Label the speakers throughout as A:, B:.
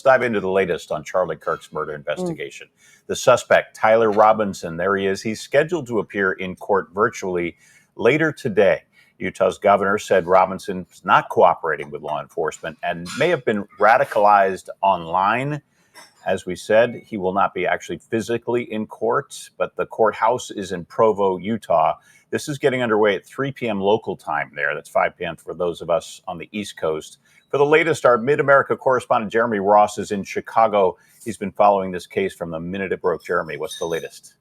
A: Dive into the latest on Charlie Kirk's murder investigation. The suspect, Tyler Robinson, there he is. He's scheduled to appear in court virtually later today. Utah's governor said Robinson is not cooperating with law enforcement and may have been radicalized online. As we said, he will not be actually physically in court, but the courthouse is in Provo, Utah. This is getting underway at 3 p.m. local time there. That's 5 p.m. for those of us on the East Coast. For the latest, our Mid-America correspondent Jeremy Ross is in Chicago. He's been following this case from the minute it broke. Jeremy, what's the latest?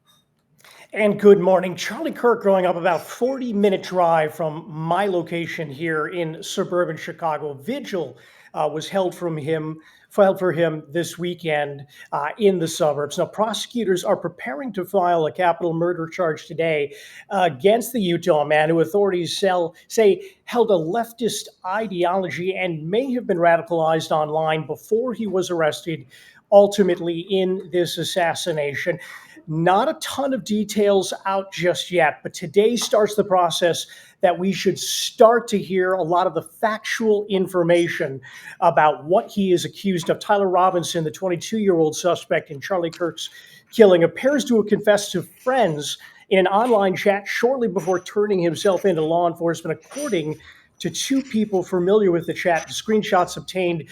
B: And good morning. Charlie Kirk growing up about 40-minute drive from my location here in suburban Chicago. Vigil was held for him this weekend in the suburbs. Now, prosecutors are preparing to file a capital murder charge today against the Utah man who authorities say held a leftist ideology and may have been radicalized online before he was arrested, ultimately in this assassination. Not a ton of details out just yet, but today starts the process that we should start to hear a lot of the factual information about what he is accused of. Tyler Robinson, the 22-year-old suspect in Charlie Kirk's killing, appears to have confessed to friends in an online chat shortly before turning himself into law enforcement, according to two people familiar with the chat, screenshots obtained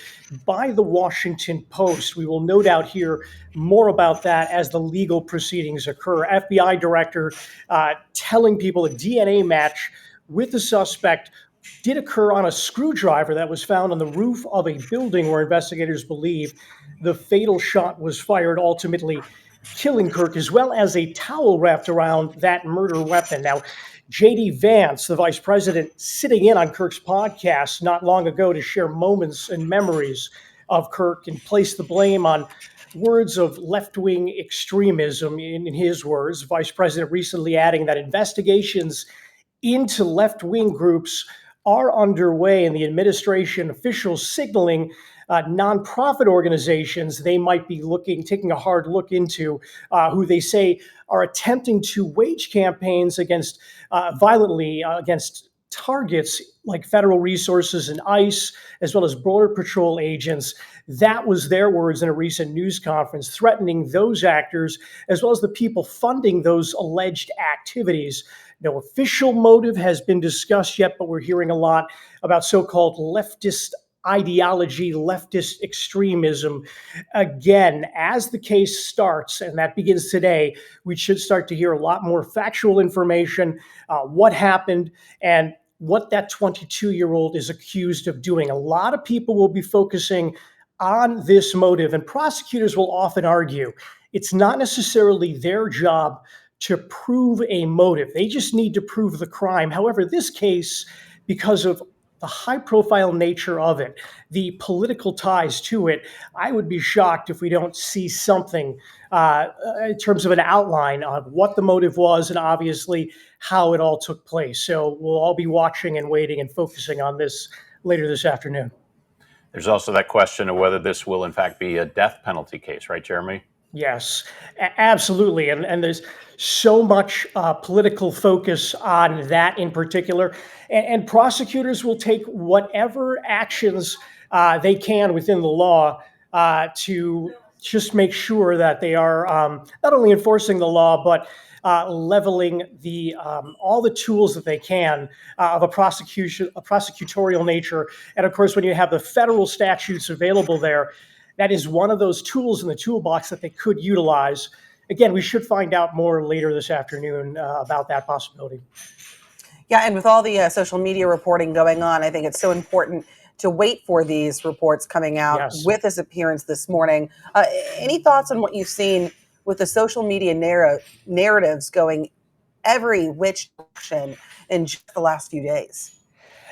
B: by the Washington Post. We will no doubt hear more about that as the legal proceedings occur. FBI director telling people a DNA match with the suspect did occur on a screwdriver that was found on the roof of a building where investigators believe the fatal shot was fired, ultimately killing Kirk, as well as a towel wrapped around that murder weapon. Now, J.D. Vance, the vice president, sitting in on Kirk's podcast not long ago to share moments and memories of Kirk and place the blame on words of left-wing extremism, in his words. Vice President recently adding that investigations into left-wing groups are underway, and the administration officials signaling nonprofit organizations they might be taking a hard look into, who they say are attempting to wage campaigns violently against targets like federal resources and ICE, as well as Border Patrol agents. That was their words in a recent news conference, threatening those actors, as well as the people funding those alleged activities. No official motive has been discussed yet, but we're hearing a lot about so-called leftist ideology, leftist extremism. Again, as the case starts, and that begins today, we should start to hear a lot more factual information, what happened, and what that 22-year-old is accused of doing. A lot of people will be focusing on this motive, and prosecutors will often argue it's not necessarily their job to prove a motive. They just need to prove the crime. However, this case, because of the high-profile nature of it, the political ties to it, I would be shocked if we don't see something in terms of an outline of what the motive was and obviously how it all took place. So we'll all be watching and waiting and focusing on this later this afternoon.
A: There's also that question of whether this will, in fact, be a death penalty case, right, Jeremy?
B: Yes, absolutely. And there's so much political focus on that in particular. And prosecutors will take whatever actions they can within the law to just make sure that they are not only enforcing the law, but leveling all the tools that they can of a prosecutorial nature. And of course, when you have the federal statutes available there, that is one of those tools in the toolbox that they could utilize. Again, we should find out more later this afternoon about that possibility.
C: Yeah, and with all the social media reporting going on, I think it's so important to wait for these reports coming out with his appearance this morning. Any thoughts on what you've seen with the social media narratives going every which direction in just the last few days?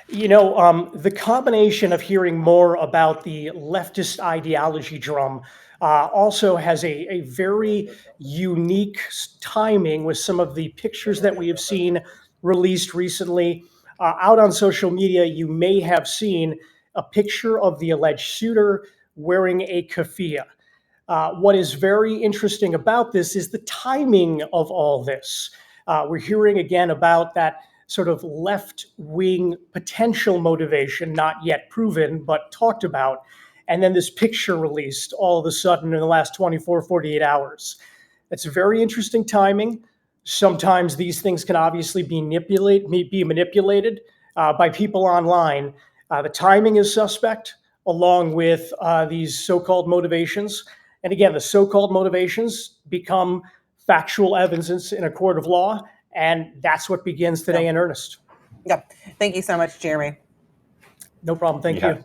B: You know, the combination of hearing more about the leftist ideology drum also has a very unique timing with some of the pictures that we have seen released recently. Out on social media, you may have seen a picture of the alleged shooter wearing a keffiyeh. What is very interesting about this is the timing of all this. We're hearing again about that sort of left-wing potential motivation, not yet proven, but talked about. and then this picture released all of a sudden in the last 24, 48 hours. It's very interesting timing. Sometimes these things can obviously be manipulated by people online. The timing is suspect, along with these so-called motivations. And again, the so-called motivations become factual evidence in a court of law, and that's what begins today in earnest.
C: Yep. Thank you so much, Jeremy.
B: No problem. Thank you.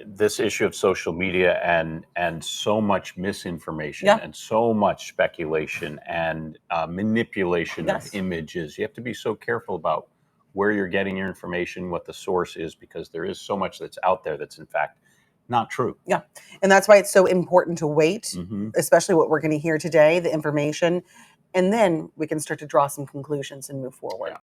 A: This issue of social media and so much misinformation and so much speculation and manipulation of images. You have to be so careful about where you're getting your information, what the source is, because there is so much that's out there that's in fact not true.
C: Yeah. And that's why it's so important to wait, especially what we're going to hear today, the information, and then we can start to draw some conclusions and move forward.